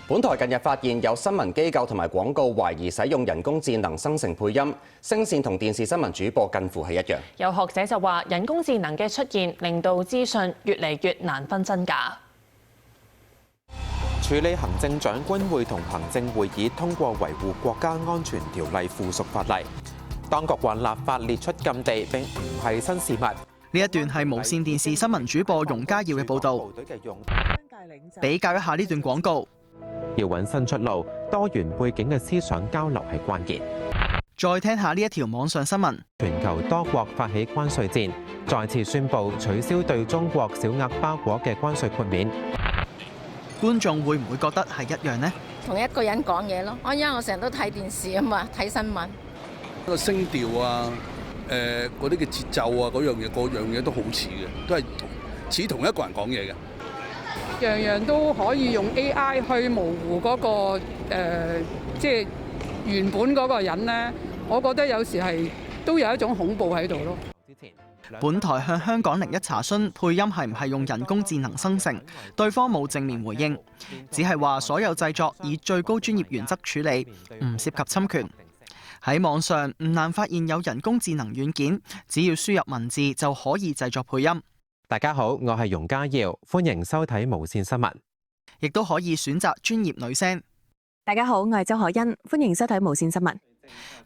本台近日發現有新聞機構同埋廣告懷疑使用人工智能生成配音，聲線同電視新聞主播近乎係一樣。有學者就話，人工智能嘅出現令到資訊越嚟越難分真假。處理行政長官會同行政會議通過維護國家安全條例附屬法例，當局話立法列出禁地並唔係新事物。呢一段係無線電視新聞主播容家耀嘅報導，比較一下呢段廣告。要揾新出路，多元背景嘅思想交流係關鍵。再聽下呢一條網上新聞：全球多國發起關稅戰，再次宣布取消對中國小額包裹嘅關稅豁免。觀眾會唔會覺得係一樣呢？同一個人講嘢咯，因為我成日都睇電視啊嘛，睇新聞。個聲調啊，嗰啲嘅節奏啊，嗰樣嘢都好似嘅，都係似同一個人講嘢嘅。樣樣都可以用 AI 去模糊嗰個即係原本嗰個人咧，我覺得有時係都有一種恐怖喺度咯。本台向香港01查詢配音係唔係用人工智能生成，對方冇正面回應，只係話所有製作以最高專業原則處理，唔涉及侵權。喺網上唔難發現有人工智能軟件，只要輸入文字就可以製作配音。大家好，我係容家耀，歡迎收睇無線新聞。亦都可以選擇專業女聲。大家好，我係周可欣，歡迎收睇無線新聞。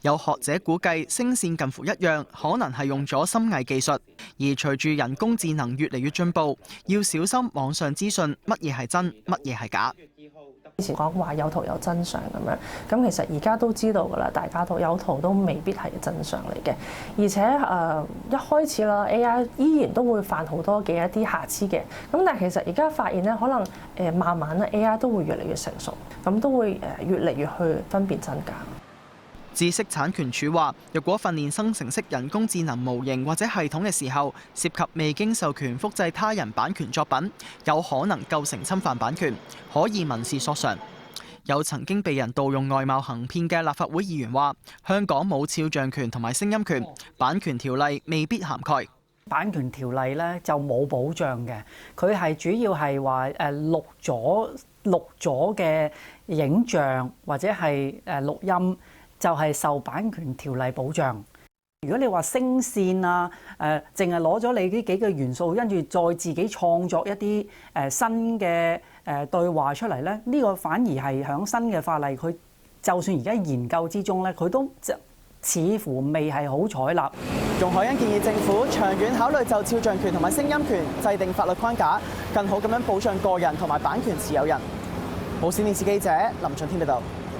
有學者估計聲線近乎一樣，可能係用咗深偽技術。而隨住人工智能越嚟越進步，要小心網上資訊乜嘢係真，乜嘢係假。以前講話有圖有真相咁樣，咁其實而家都知道㗎啦，大家都有圖都未必係真相嚟嘅，而且一開始啦 AI 依然都會犯好多嘅一啲瑕疵嘅，咁但係其實而家發現咧，可能慢慢咧 AI 都會越嚟越成熟，咁都會越嚟越去分辨真假。知識產權署話，若果訓練生成式人工智能模型或者系統嘅時候，涉及未經授權複製他人版權作品，有可能構成侵犯版權，可以民事索償。有曾經被人盜用外貌行騙嘅立法會議員話，香港冇肖像權同埋聲音權，版權條例未必涵蓋。版權條例咧就冇保障嘅，佢係主要係話錄咗嘅影像或者係錄音。就係受版權條例保障。如果你話聲線啊，淨係攞咗你呢幾個元素，跟住再自己創作一啲新嘅對話出嚟咧，呢個反而係響新嘅法例，佢就算而家研究之中咧，佢都似乎未係好採納。容海恩建議政府長遠考慮就肖像權同埋聲音權制定法律框架，更好咁樣保障個人同埋版權持有人。無線電視記者林俊天報道。